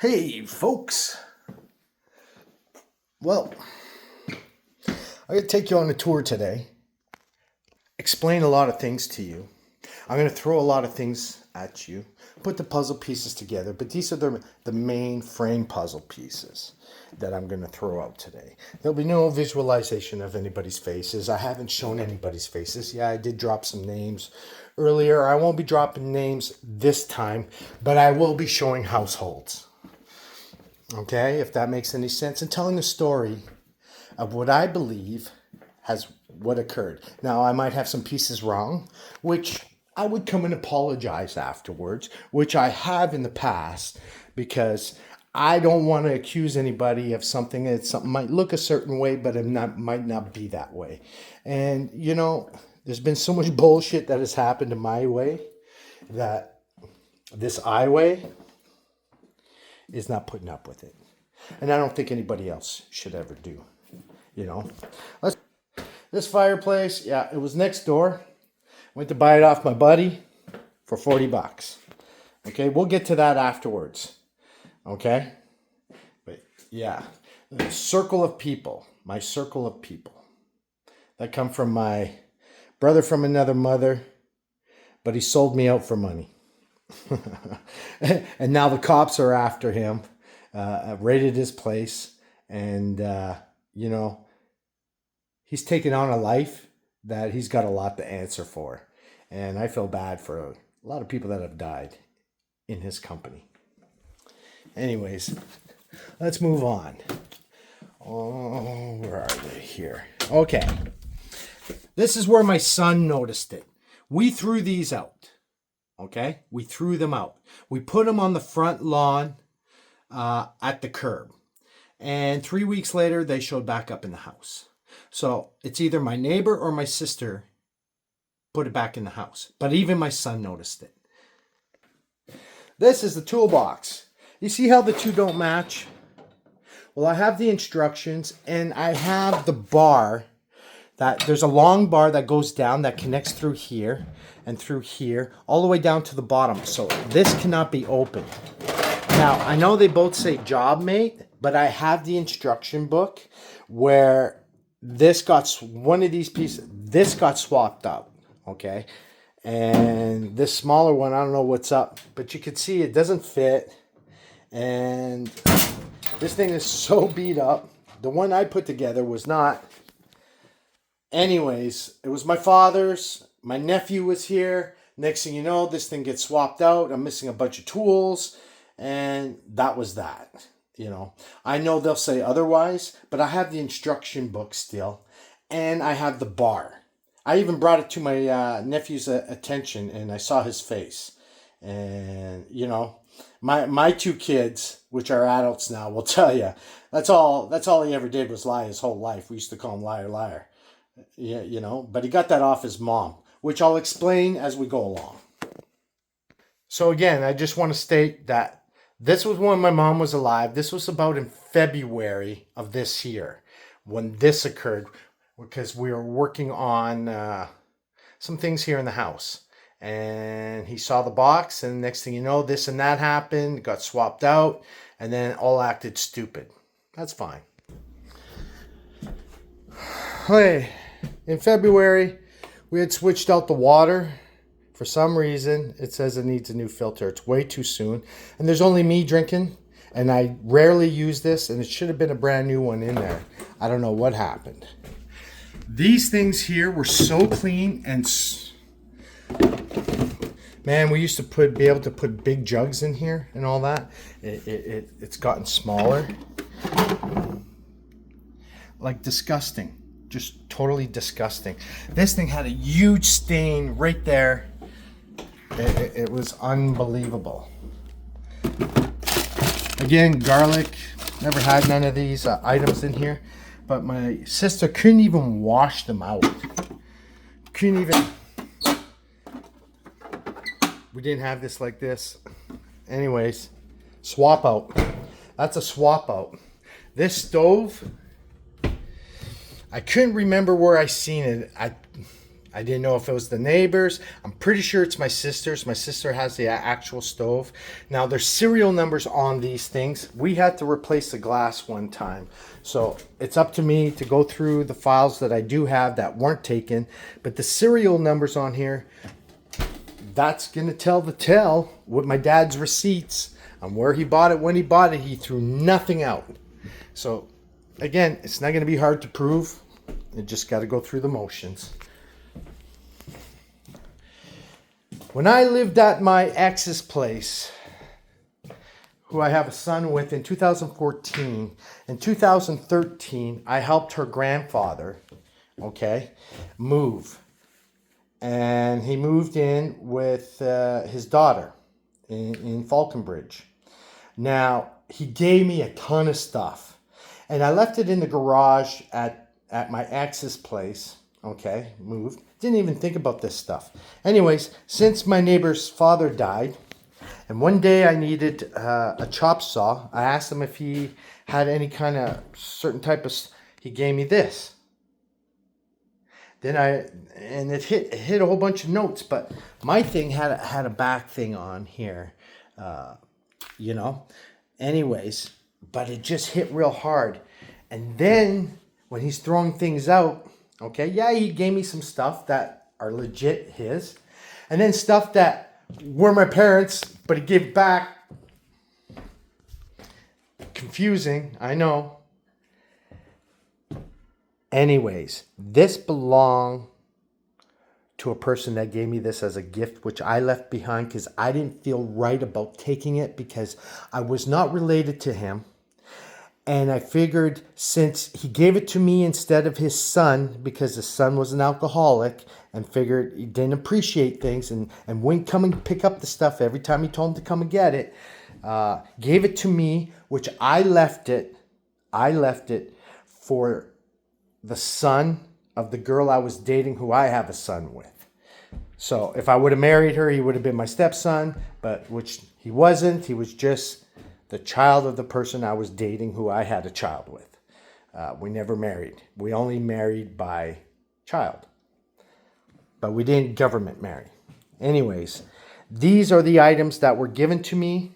Hey, folks. Well, I'm going to take you on a tour today, explain a lot of things to you. I'm going to throw a lot of things at you, put the puzzle pieces together, but these are the main frame puzzle pieces that I'm going to throw out today. There'll be no visualization of anybody's faces. I haven't shown anybody's faces. Yeah, I did drop some names earlier. I won't be dropping names this time, but I will be showing households. Okay, if that makes any sense, and telling a story of what I believe has what occurred. Now, I might have some pieces wrong, which I would come and apologize afterwards, which I have in the past, because I don't want to accuse anybody of something that something might look a certain way, but it might not be that way. And, there's been so much bullshit that has happened to my way that this I way is not putting up with it. And I don't think anybody else should ever do. This fireplace, yeah, it was next door. Went to buy it off my buddy for $40. Okay, we'll get to that afterwards. Okay? But yeah, the circle of people, my circle of people that come from my brother from another mother, but he sold me out for money. And now the cops are after him, raided his place, and he's taken on a life that he's got a lot to answer for. And I feel bad for a lot of people that have died in his company. Anyways, let's move on. Oh, where are they here? Okay. This is where my son noticed it. We threw these out. Okay, we threw them out. We put them on the front lawn at the curb. And 3 weeks later, they showed back up in the house. So it's either my neighbor or my sister put it back in the house. But even my son noticed it. This is the toolbox. You see how the two don't match? Well, I have the instructions and I have the bar. There's a long bar that goes down that connects through here and through here all the way down to the bottom. So this cannot be opened. Now, I know they both say job mate, but I have the instruction book where one of these pieces, this got swapped out, okay? And this smaller one, I don't know what's up, but you can see it doesn't fit. And this thing is so beat up. The one I put together was not. Anyways, it was my father's. My nephew was here. Next thing you know, this thing gets swapped out. I'm missing a bunch of tools. And that was that. I know they'll say otherwise, but I have the instruction book still. And I have the bar. I even brought it to my nephew's attention, and I saw his face. And, my two kids, which are adults now, will tell you, that's all he ever did was lie his whole life. We used to call him liar, liar. Yeah, but he got that off his mom, which I'll explain as we go along. So again, I just want to state that this was when my mom was alive. This was about in February of this year when this occurred, because we were working on some things here in the house. And he saw the box, and next thing you know, this and that happened, got swapped out, and then it all acted stupid. That's fine. Hey, in February, we had switched out the water. For some reason, it says it needs a new filter. It's way too soon. And there's only me drinking, and I rarely use this, and it should have been a brand new one in there. I don't know what happened. These things here were so clean, and man, we used to be able to put big jugs in here and all that. It's gotten smaller. Like disgusting. Just totally disgusting. This thing had a huge stain right there. It was unbelievable. Again, garlic. Never had none of these items in here. But my sister couldn't even wash them out. We didn't have this like this. Anyways, swap out. That's a swap out. This stove, I couldn't remember where I seen it. I didn't know if it was the neighbors. I'm pretty sure it's my sister's. My sister has the actual stove. Now, there's serial numbers on these things. We had to replace the glass one time. So it's up to me to go through the files that I do have that weren't taken. But the serial numbers on here, that's going to tell the tale with my dad's receipts on where he bought it, when he bought it. He threw nothing out. So, again, it's not going to be hard to prove. You just got to go through the motions. When I lived at my ex's place, who I have a son with, in 2014, in 2013, I helped her grandfather, move. And he moved in with his daughter in Falconbridge. Now, he gave me a ton of stuff. And I left it in the garage at my ex's place. Moved. Didn't even think about this stuff. Anyways, since my neighbor's father died, and one day I needed a chop saw, I asked him if he had any kind of certain type of... He gave me this. Then it hit a whole bunch of notes, but my thing had a back thing on here, Anyways, but it just hit real hard. And then when he's throwing things out, he gave me some stuff that are legit his, and then stuff that were my parents, but he gave back. Confusing, I know. Anyways, this belonged to a person that gave me this as a gift, which I left behind because I didn't feel right about taking it because I was not related to him. And I figured since he gave it to me instead of his son, because his son was an alcoholic, and figured he didn't appreciate things and wouldn't come and pick up the stuff every time he told him to come and get it, gave it to me, which I left it for the son of the girl I was dating, who I have a son with. So if I would have married her, he would have been my stepson, but which he wasn't. He was just the child of the person I was dating, who I had a child with. We never married. We only married by child. But we didn't government marry. Anyways, these are the items that were given to me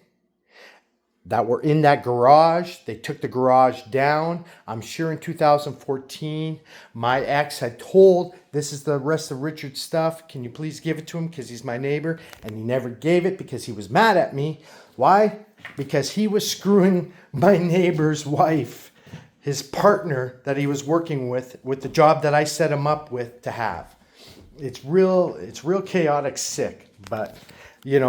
that were in that garage. They took the garage down. I'm sure in 2014, my ex had told, this is the rest of Richard's stuff. Can you please give it to him because he's my neighbor? And he never gave it because he was mad at me. Why? Because he was screwing my neighbor's wife, his partner that he was working with the job that I set him up with to have. It's real chaotic, sick, but he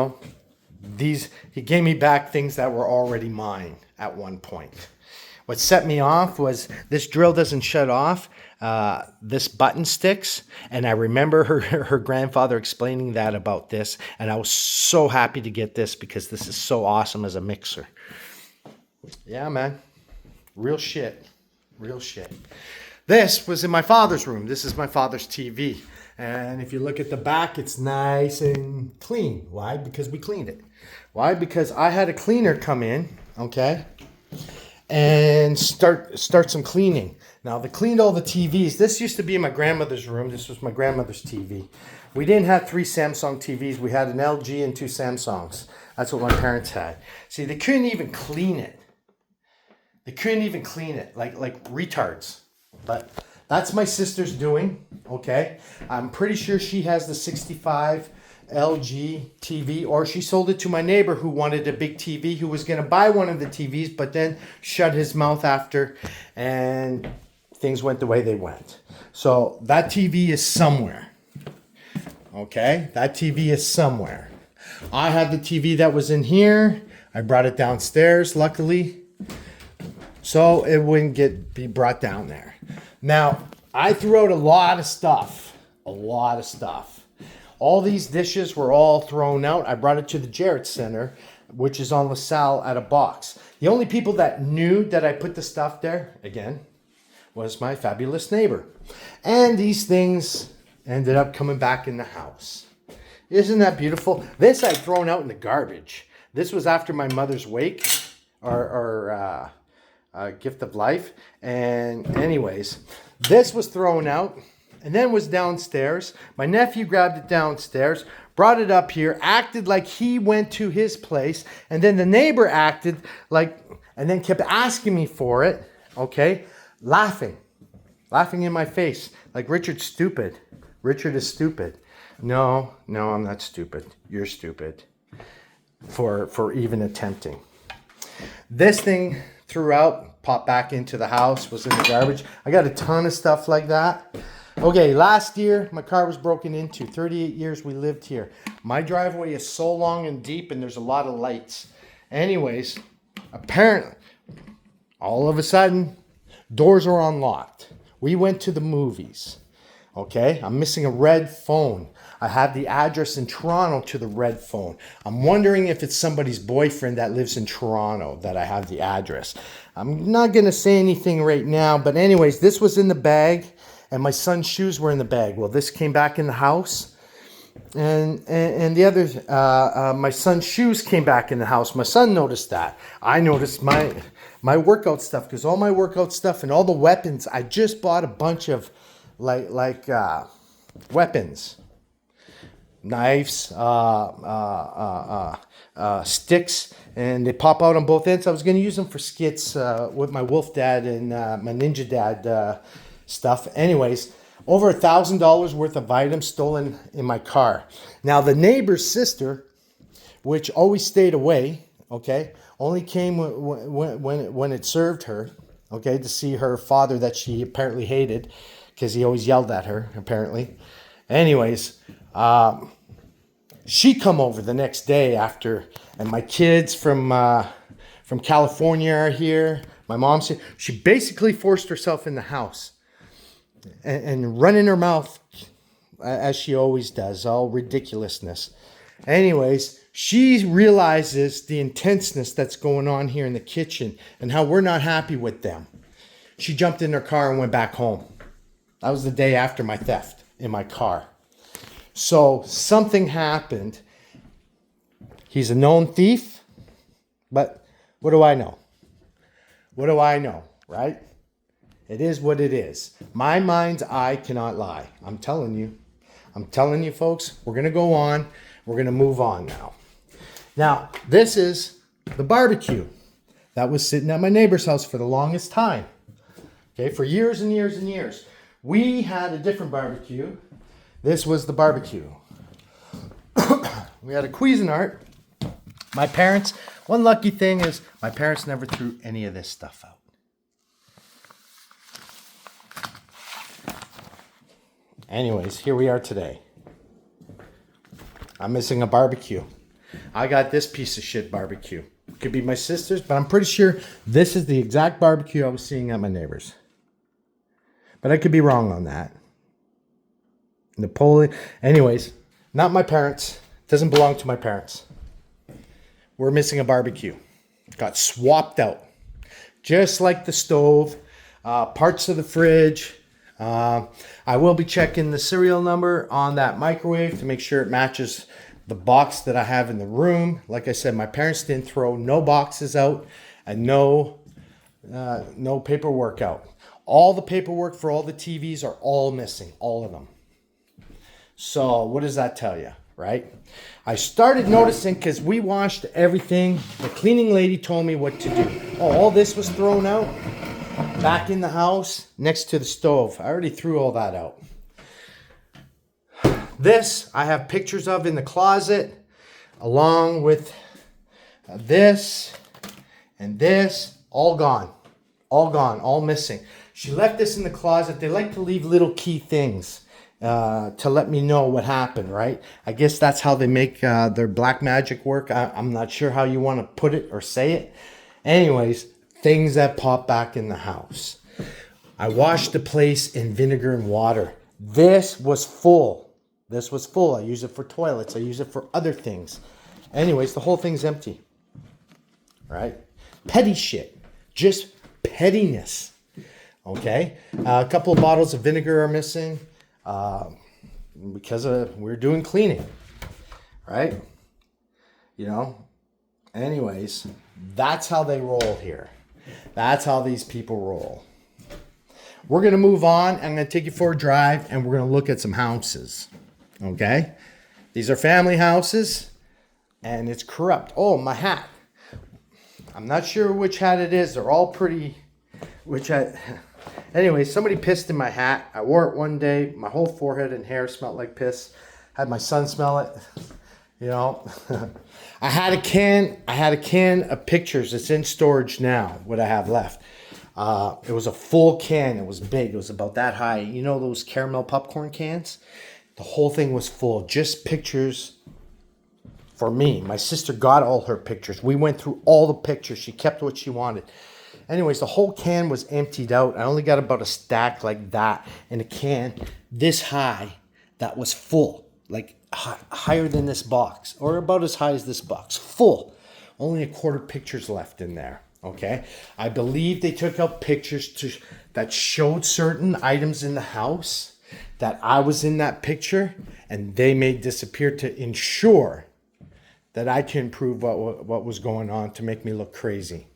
gave me back things that were already mine at one point. What set me off was this drill doesn't shut off. This button sticks. And I remember her grandfather explaining that about this. And I was so happy to get this because this is so awesome as a mixer. Yeah, man. Real shit. Real shit. This was in my father's room. This is my father's TV. And if you look at the back, it's nice and clean. Why? Because we cleaned it. Why? Because I had a cleaner come in, and start some cleaning. Now, they cleaned all the TVs. This used to be in my grandmother's room. This was my grandmother's TV. We didn't have 3 Samsung TVs. We had an LG and 2 Samsungs. That's what my parents had. See, they couldn't even clean it. They couldn't even clean it, like retards. But that's my sister's doing, I'm pretty sure she has the 65 LG TV, or she sold it to my neighbor who wanted a big TV, who was going to buy one of the TVs, but then shut his mouth after, and things went the way they went. So that TV is somewhere. That TV is somewhere. I had the TV that was in here. I brought it downstairs, luckily, so it wouldn't be brought down there. Now, I threw out a lot of stuff. All these dishes were all thrown out. I brought it to the Jarrett Center, which is on LaSalle, at a box. The only people that knew that I put the stuff there, again, was my fabulous neighbor. And these things ended up coming back in the house. Isn't that beautiful? This I'd thrown out in the garbage. This was after my mother's wake, or gift of life. And anyways, this was thrown out. and then was downstairs. My nephew grabbed it downstairs, brought it up here, acted like he went to his place, and then the neighbor acted like, and then kept asking me for it, okay? Laughing in my face, like Richard's stupid. Richard is stupid. No, I'm not stupid. You're stupid for even attempting. This thing threw out, popped back into the house, was in the garbage. I got a ton of stuff like that. Okay, last year, my car was broken into. 38 years we lived here. My driveway is so long and deep, and there's a lot of lights. Anyways, apparently, all of a sudden, doors are unlocked. We went to the movies. Okay, I'm missing a red phone. I have the address in Toronto to the red phone. I'm wondering if it's somebody's boyfriend that lives in Toronto that I have the address. I'm not going to say anything right now, but anyways, this was in the bag, and my son's shoes were in the bag. Well, this came back in the house, and the other, my son's shoes came back in the house. My son noticed that. I noticed my workout stuff, because all my workout stuff and all the weapons, I just bought a bunch of weapons, knives, sticks, and they pop out on both ends. I was going to use them for skits with my Wolf Dad and my Ninja Dad stuff. Anyways, over $1,000 worth of items stolen in my car. Now, the neighbor's sister, which always stayed away, okay, only came when it served her, okay, to see her father that she apparently hated, because he always yelled at her, apparently. Anyways, she come over the next day after, and my kids from California are here. My mom's here. She basically forced herself in the house and running her mouth, as she always does, all ridiculousness. Anyways, she realizes the intenseness that's going on here in the kitchen and how we're not happy with them. She jumped in her car and went back home. That was the day after my theft in my car. So something happened. He's a known thief, but what do I know? What do I know, right? It is what it is. My mind's eye cannot lie. I'm telling you, folks, we're going to go on. We're going to move on now. Now, this is the barbecue that was sitting at my neighbor's house for the longest time. Okay, for years and years and years. We had a different barbecue. This was the barbecue. We had a Cuisinart. My parents, one lucky thing is my parents never threw any of this stuff out. Anyways, here we are today. I'm missing a barbecue. I got this piece of shit barbecue. It could be my sister's, but I'm pretty sure this is the exact barbecue I was seeing at my neighbor's. But I could be wrong on that. Napoleon. Anyways, not my parents. Doesn't belong to my parents. We're missing a barbecue. Got swapped out. Just like the stove, parts of the fridge. I will be checking the serial number on that microwave to make sure it matches the box that I have in the room. Like I said, my parents didn't throw no boxes out and no paperwork out. All the paperwork for all the TVs are all missing, all of them. So what does that tell you, right? I started noticing because we washed everything. The cleaning lady told me what to do. Oh, all this was thrown out back in the house next to the stove. I already threw all that out. This I have pictures of in the closet, along with this and this, all gone, all missing. She left this in the closet. They like to leave little key things to let me know what happened, right? I guess that's how they make their black magic work. I'm not sure how you want to put it or say it. Anyways, things that pop back in the house. I washed the place in vinegar and water. This was full. I use it for toilets. I use it for other things. Anyways, the whole thing's empty, right? Petty shit. Just pettiness. Okay? A couple of bottles of vinegar are missing because we're doing cleaning, right? You know? Anyways, that's how they roll here. That's how these people roll. we're going to move on. I'm going to take you for a drive, and we're going to look at some houses. Okay? These are family houses, and it's corrupt. Oh, my hat. I'm not sure which hat it is. They're all pretty... Which hat... Anyway, somebody pissed in my hat. I wore it one day. My whole forehead and hair smelled like piss. Had my son smell it. You know, I had a can of pictures. It's in storage now. What I have left. It was a full can. It was big. It was about that high. You know those caramel popcorn cans? The whole thing was full. Just pictures for me. My sister got all her pictures. We went through all the pictures. She kept what she wanted. Anyways, the whole can was emptied out. I only got about a stack like that in a can this high that was full. Like higher than this box, or about as high as this box, full. Only a quarter pictures left in there. Okay, I believe they took out pictures that showed certain items in the house that I was in that picture, and they made disappear to ensure that I can prove what was going on to make me look crazy.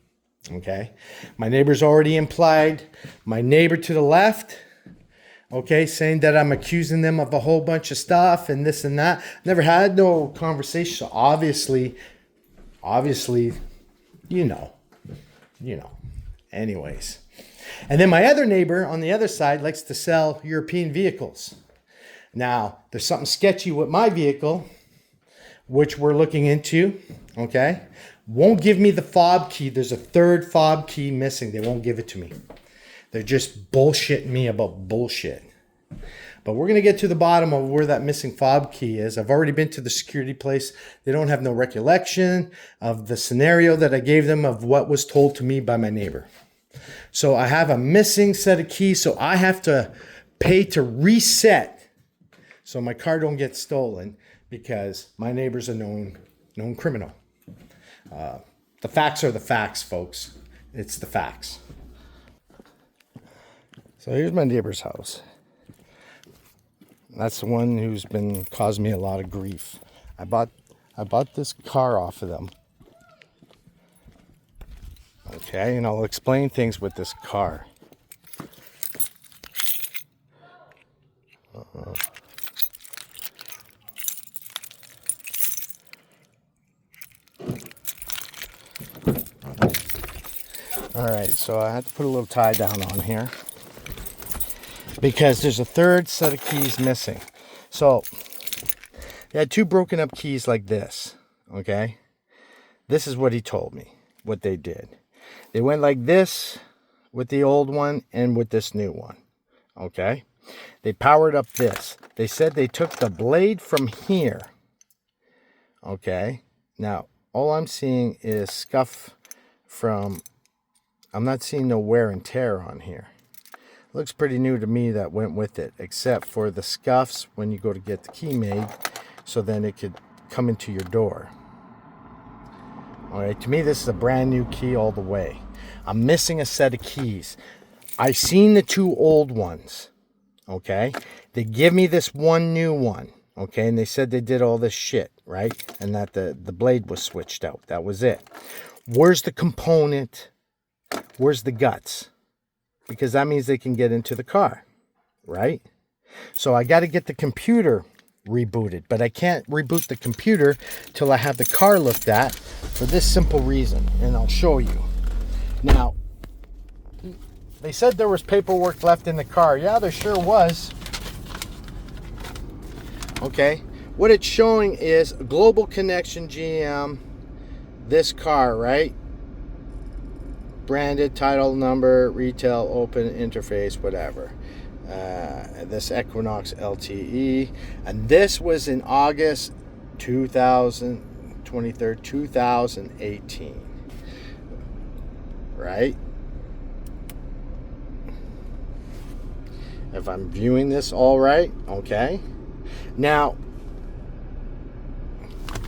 Okay, my neighbor's already implied. My neighbor to the left. Okay, saying that I'm accusing them of a whole bunch of stuff and this and that. Never had no conversation. So obviously, you know. Anyways. And then my other neighbor on the other side likes to sell European vehicles. Now, there's something sketchy with my vehicle, which we're looking into. Okay. Won't give me the fob key. There's a third fob key missing. They won't give it to me. They're just bullshitting me about bullshit. But we're going to get to the bottom of where that missing fob key is. I've already been to the security place. They don't have no recollection of the scenario that I gave them of what was told to me by my neighbor. So I have a missing set of keys, so I have to pay to reset so my car don't get stolen because my neighbor's a known criminal. The facts are the facts, folks. It's the facts. So here's my neighbor's house. That's the one who's been causing me a lot of grief. I bought this car off of them. Okay, and I'll explain things with this car. All right, so I had to put a little tie down on here because there's a third set of keys missing. So they had two broken up keys like this, okay? This is what he told me, what they did. They went like this with the old one and with this new one, okay? They powered up this. They said they took the blade from here, okay? Now, all I'm seeing is scuff from... I'm not seeing no wear and tear on here. Looks pretty new to me that went with it, except for the scuffs when you go to get the key made, so then it could come into your door. All right, to me, this is a brand new key all the way. I'm missing a set of keys. I seen the two old ones, okay? They give me this one new one, okay? And they said they did all this shit, right? And that the blade was switched out. That was it. Where's the component? Where's the guts? Because that means they can get into the car, right? So I got to get the computer rebooted, but I can't reboot the computer till I have the car looked at for this simple reason, and I'll show you. Now, they said there was paperwork left in the car. Yeah, there sure was. Okay, what it's showing is Global Connection GM, this car, right? Branded, title number, retail, open, interface, whatever. This Equinox LTE. And this was in August 2018. Right? If I'm viewing this all right, okay. Now,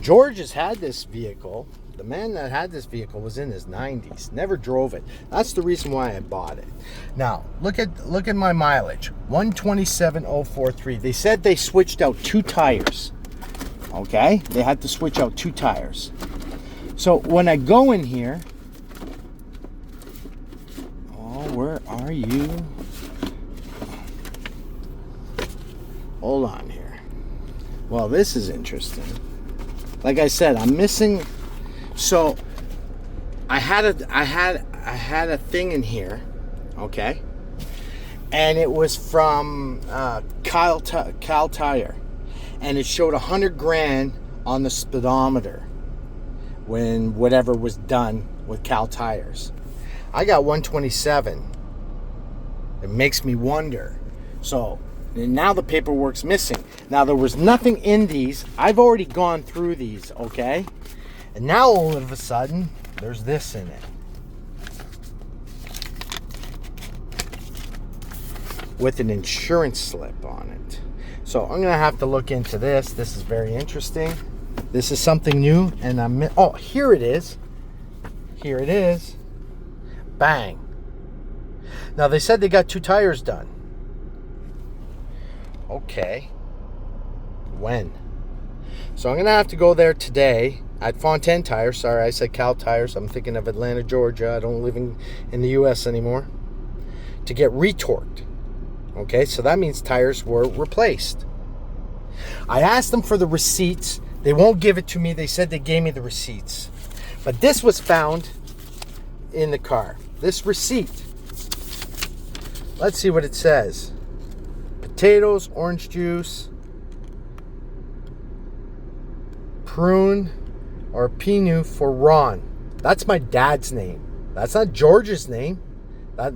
George has had this vehicle. The man that had this vehicle was in his 90s. Never drove it. That's the reason why I bought it. Now, look at my mileage. 127,043. They said they switched out 2 tires. Okay? They had to switch out 2 tires. So when I go in here... Oh, where are you? hold on here. Well, this is interesting. Like I said, I'm missing. So I had a thing in here, okay, and it was from Cal Tire, and it showed 100 grand on the speedometer when whatever was done with Cal Tires. I got 127. It makes me wonder. So now the paperwork's missing. Now there was nothing in these. I've already gone through these, okay? And now all of a sudden, there's this in it. With an insurance slip on it. So I'm gonna have to look into this. This is very interesting. This is something new, and oh, here it is. Here it is. Bang. Now they said they got 2 tires done. Okay. When? So I'm gonna have to go there today at Fontaine Tire. Sorry, I said Cal Tires. I'm thinking of Atlanta, Georgia. I don't live in the US anymore. To get retorqued. Okay, so that means tires were replaced. I asked them for the receipts. They won't give it to me. They said they gave me the receipts. But this was found in the car. This receipt. Let's see what it says. Potatoes, orange juice, prune or pinu for Ron. That's my dad's name. That's not George's name. That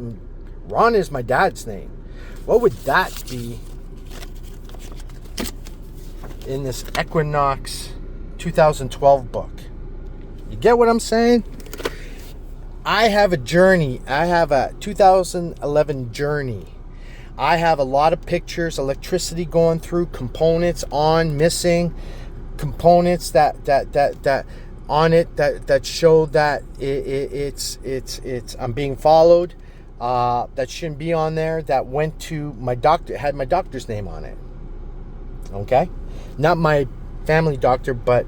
Ron is my dad's name. What would that be in this Equinox 2012 book? You get what I'm saying? I have a journey. I have a 2011 journey. I have a lot of pictures, electricity going through, components on, missing, components that on it that show that it's I'm being followed. That shouldn't be on there. That went to my doctor, had my doctor's name on it. Okay? Not my family doctor, but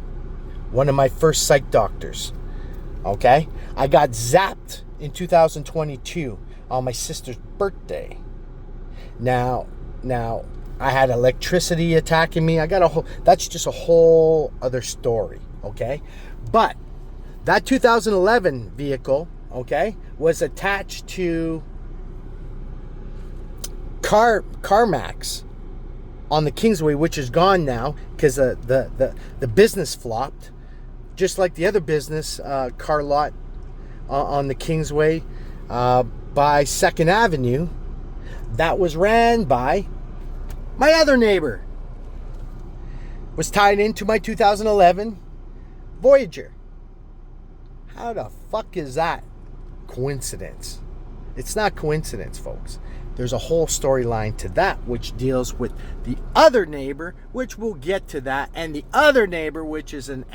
one of my first psych doctors. Okay? I got zapped in 2022 on my sister's birthday. Now I had electricity attacking me. I got that's just a whole other story, okay? But that 2011 vehicle, okay, was attached to CarMax on the Kingsway, which is gone now because the business flopped, just like the other business car lot on the Kingsway by 2nd Avenue. That was ran by my other neighbor. Was tied into my 2011 Voyager. How the fuck is that coincidence? It's not coincidence, folks. There's a whole storyline to that, which deals with the other neighbor, which we'll get to that, and the other neighbor, which is an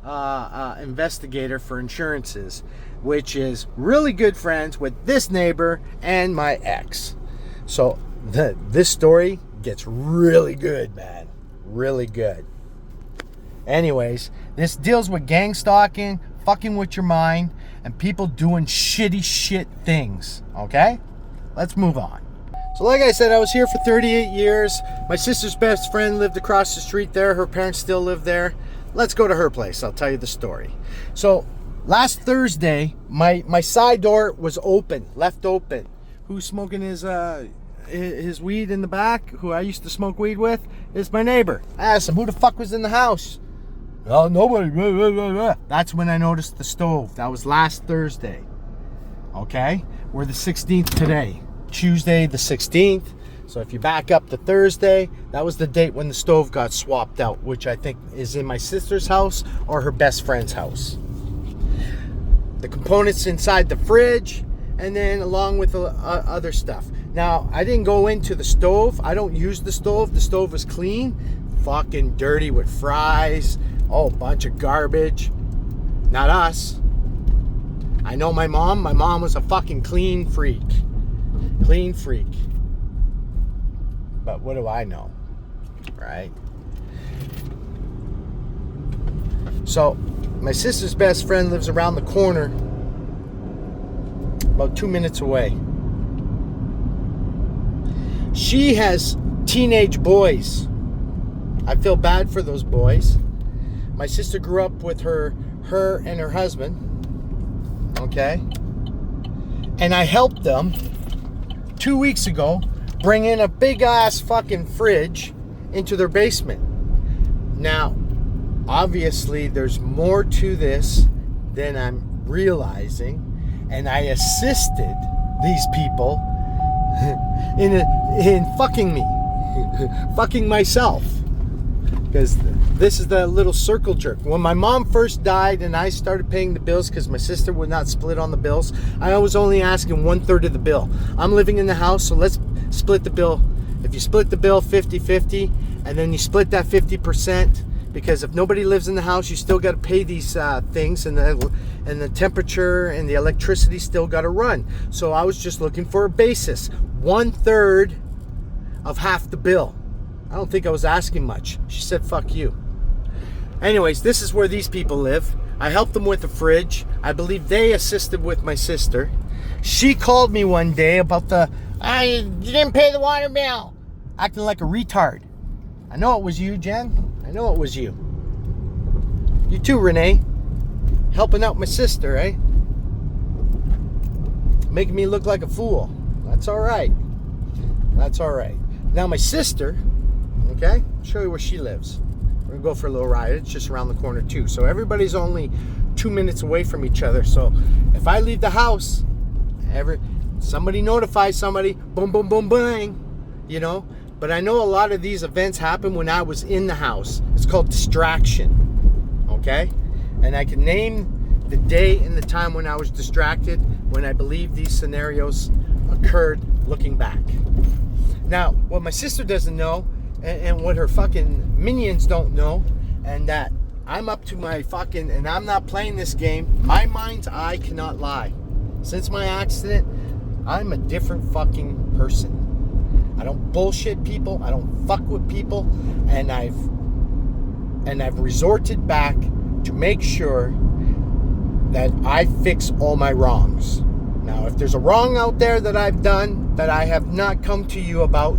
investigator for insurances, which is really good friends with this neighbor and my ex. So this story gets really good, man. Really good. Anyways, this deals with gang stalking, fucking with your mind, and people doing shitty shit things. Okay? Let's move on. So like I said, I was here for 38 years. My sister's best friend lived across the street there. Her parents still live there. Let's go to her place. I'll tell you the story. So last Thursday, my side door was open, left open. Who's smoking his weed in the back, who I used to smoke weed with, is my neighbor. I asked him, who the fuck was in the house? Oh, nobody. That's when I noticed the stove. That was last Thursday. Okay? We're the 16th today. Tuesday the 16th. So if you back up to Thursday, that was the date when the stove got swapped out, which I think is in my sister's house or her best friend's house. The components inside the fridge, and then along with other stuff. Now, I didn't go into the stove. I don't use the stove. The stove is clean. Fucking dirty with fries. Oh, bunch of garbage. Not us. I know my mom. My mom was a fucking clean freak. Clean freak. But what do I know? Right? So, my sister's best friend lives around the corner. About 2 minutes away. She has teenage boys. I feel bad for those boys. My sister grew up with her and her husband. Okay? And I helped them 2 weeks ago bring in a big ass fucking fridge into their basement. Now, obviously, there's more to this than I'm realizing, and I assisted these people in fucking me, fucking myself, because this is the little circle jerk. When my mom first died and I started paying the bills because my sister would not split on the bills, I was only asking 1/3 of the bill. I'm living in the house, so let's split the bill. If you split the bill 50-50, and then you split that 50%, because if nobody lives in the house, you still got to pay these things, and the temperature and the electricity still got to run. So I was just looking for a basis. 1/3 of half the bill. I don't think I was asking much. She said, fuck you. Anyways, this is where these people live. I helped them with the fridge. I believe they assisted with my sister. She called me one day about you didn't pay the water bill. Acting like a retard. I know it was you, Jen. I know it was you. You too, Renee. Helping out my sister, eh? Making me look like a fool. That's all right. That's all right. Now my sister, okay, I'll show you where she lives. We're gonna go for a little ride. It's just around the corner too. So everybody's only 2 minutes away from each other. So if I leave the house, somebody notifies somebody, boom, boom, boom, bang, you know. But I know a lot of these events happen when I was in the house. It's called distraction, okay? And I can name the day and the time when I was distracted, when I believe these scenarios occurred looking back. Now, what my sister doesn't know, and what her fucking minions don't know, and that I'm up to my fucking, and I'm not playing this game, my mind's eye cannot lie. Since my accident, I'm a different fucking person. I don't bullshit people. I don't fuck with people, and I've resorted back to make sure that I fix all my wrongs. Now, if there's a wrong out there that I've done that I have not come to you about,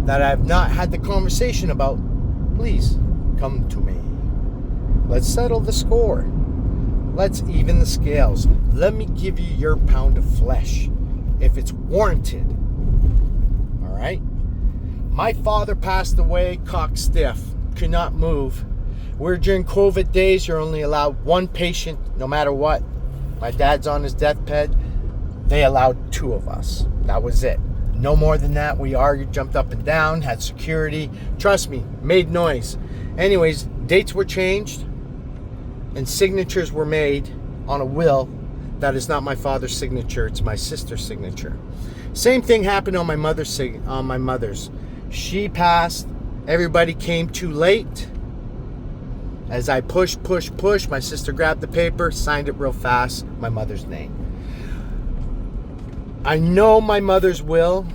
that I've not had the conversation about, please come to me. Let's settle the score. Let's even the scales. Let me give you your pound of flesh if it's warranted. Right? My father passed away cock stiff, could not move. We're during COVID days, you're only allowed one patient no matter what. My dad's on his deathbed. They allowed 2 of us. That was it. No more than that. We argued, jumped up and down, had security. Trust me, made noise. Anyways, dates were changed and signatures were made on a will that is not my father's signature. It's my sister's signature. Same thing happened on my mother's. She passed. Everybody came too late. As I pushed, my sister grabbed the paper, signed it real fast, my mother's name. I know my mother's will.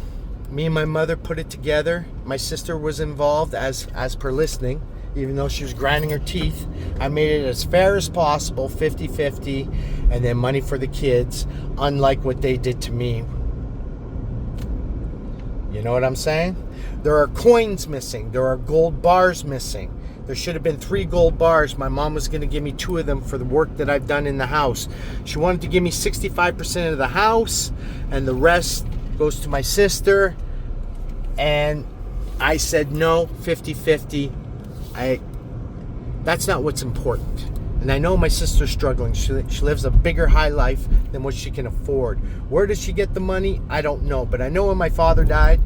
Me and my mother put it together. My sister was involved as per listening, even though she was grinding her teeth. I made it as fair as possible, 50-50, and then money for the kids, unlike what they did to me. You know what I'm saying? There are coins missing. There are gold bars missing. There should have been 3 gold bars. My mom was going to give me 2 of them for the work that I've done in the house. She wanted to give me 65% of the house, and the rest goes to my sister. And I said no, 50-50. That's not what's important. And I know my sister's struggling. She lives a bigger high life than what she can afford. Where does she get the money? I don't know. But I know when my father died,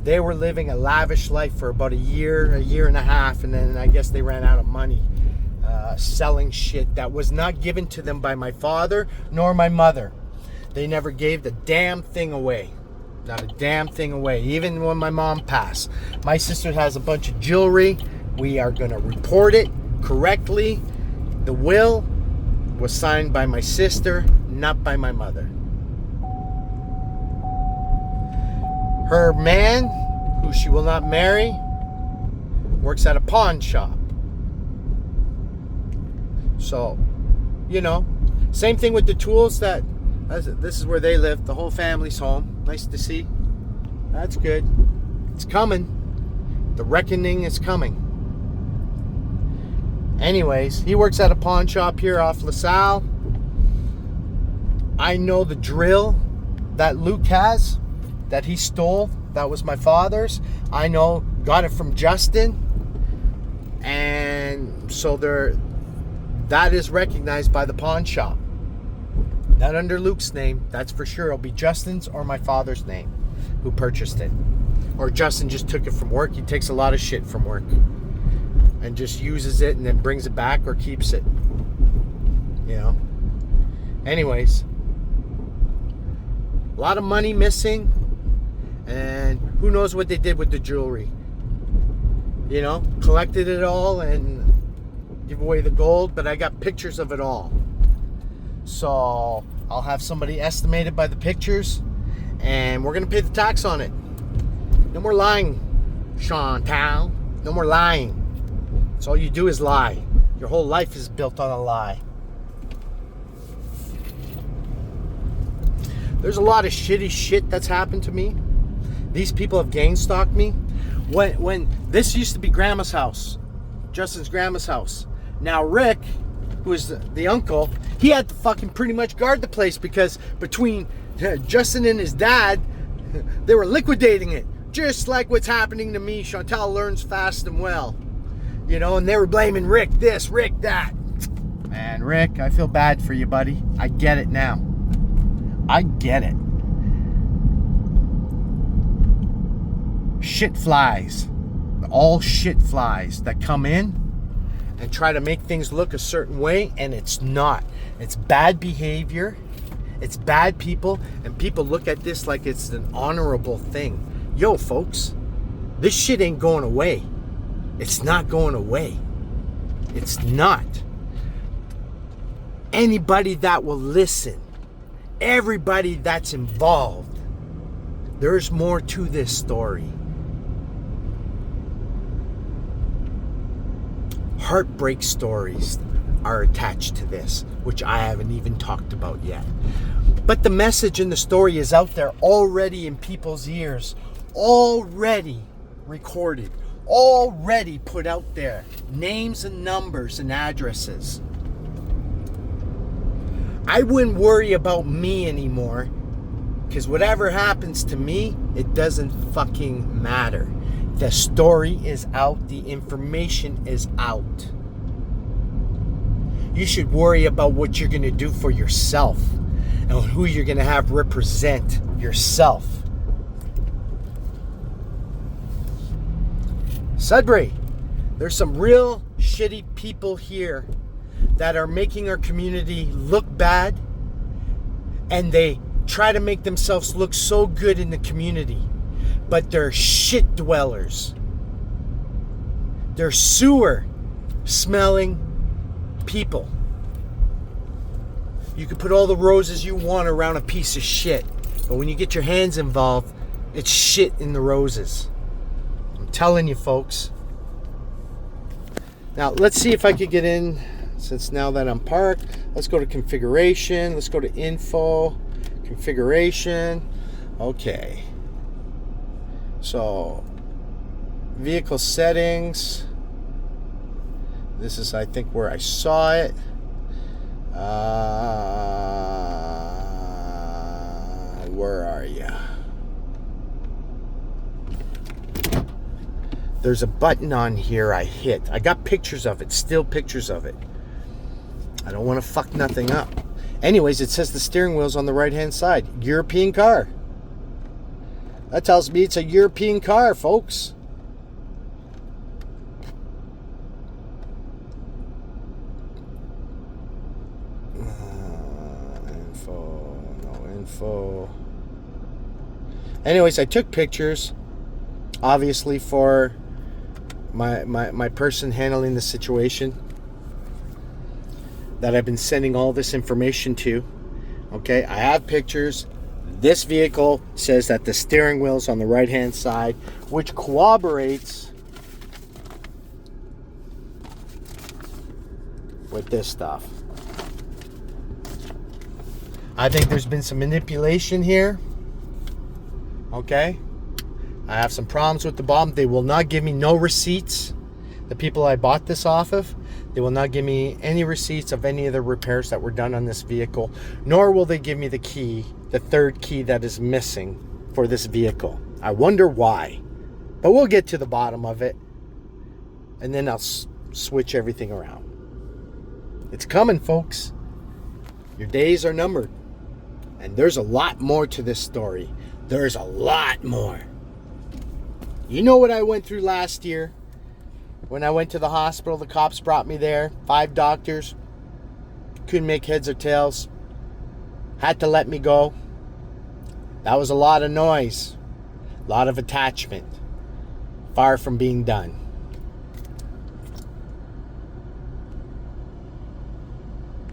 they were living a lavish life for about a year and a half. And then I guess they ran out of money selling shit that was not given to them by my father nor my mother. They never gave the damn thing away. Not a damn thing away. Even when my mom passed. My sister has a bunch of jewelry. We are going to report it correctly. The will was signed by my sister, not by my mother. Her man, who she will not marry, works at a pawn shop. So, you know, same thing with the tools that, this is where they live. The whole family's home. Nice to see. That's good. It's coming. The reckoning is coming. Anyways, he works at a pawn shop here off LaSalle. I know the drill that Luke has, that he stole. That was my father's. I know, got it from Justin. And so that is recognized by the pawn shop. Not under Luke's name, that's for sure. It'll be Justin's or my father's name who purchased it. Or Justin just took it from work. He takes a lot of shit from work and just uses it and then brings it back or keeps it. You know? Anyways, a lot of money missing, and who knows what they did with the jewelry. You know, collected it all and give away the gold, but I got pictures of it all. So I'll have somebody estimate it by the pictures, and we're gonna pay the tax on it. No more lying, Chantal. No more lying. So all you do is lie. Your whole life is built on a lie. There's a lot of shitty shit that's happened to me. These people have gang stalked me. When this used to be Grandma's house, Justin's grandma's house. Now Rick, who is the uncle, he had to fucking pretty much guard the place because between Justin and his dad, they were liquidating it. Just like what's happening to me. Chantal learns fast and well. You know, and they were blaming Rick this, Rick that. Man, Rick, I feel bad for you, buddy. I get it now. I get it. Shit flies. All shit flies that come in and try to make things look a certain way, and it's not. It's bad behavior. It's bad people, and people look at this like it's an honorable thing. Yo, folks, this shit ain't going away. It's not going away. It's not. Anybody that will listen, everybody that's involved, there's more to this story. Heartbreak stories are attached to this, which I haven't even talked about yet. But the message in the story is out there already in people's ears, already recorded, already put out there. Names and numbers and addresses. I wouldn't worry about me anymore, because whatever happens to me, it doesn't fucking matter. The story is out. The information is out. You should worry about what you're going to do for yourself and who you're going to have represent yourself. Sudbury, there's some real shitty people here that are making our community look bad, and they try to make themselves look so good in the community. But they're shit dwellers. They're sewer smelling people. You can put all the roses you want around a piece of shit, but when you get your hands involved, it's shit in the roses. I'm telling you, folks. Now, let's see if I could get in, since now that I'm parked. Let's go to configuration. Let's go to info, configuration. Okay. So, vehicle settings. This is, I think, where I saw it. Where are you? There's a button on here I hit. I got pictures of it, still pictures of it. I don't want to fuck nothing up. Anyways, it says the steering wheel's on the right-hand side. European car. That tells me it's a European car, folks. No info. Anyways, I took pictures, obviously, for my person handling the situation that I've been sending all this information to. Okay, I have pictures. This vehicle says that the steering wheel's on the right-hand side, which corroborates with this stuff. I think there's been some manipulation here. Okay? I have some problems with the bottom. They will not give me no receipts. The people I bought this off of, they will not give me any receipts of any of the repairs that were done on this vehicle, nor will they give me the key, the third key that is missing for this vehicle. I wonder why, but we'll get to the bottom of it, and then I'll switch everything around. It's coming, folks. Your days are numbered, and there's a lot more to this story. There's a lot more. You know what I went through last year? When I went to the hospital, the cops brought me there. 5 doctors. Couldn't make heads or tails. Had to let me go. That was a lot of noise. A lot of attachment. Far from being done.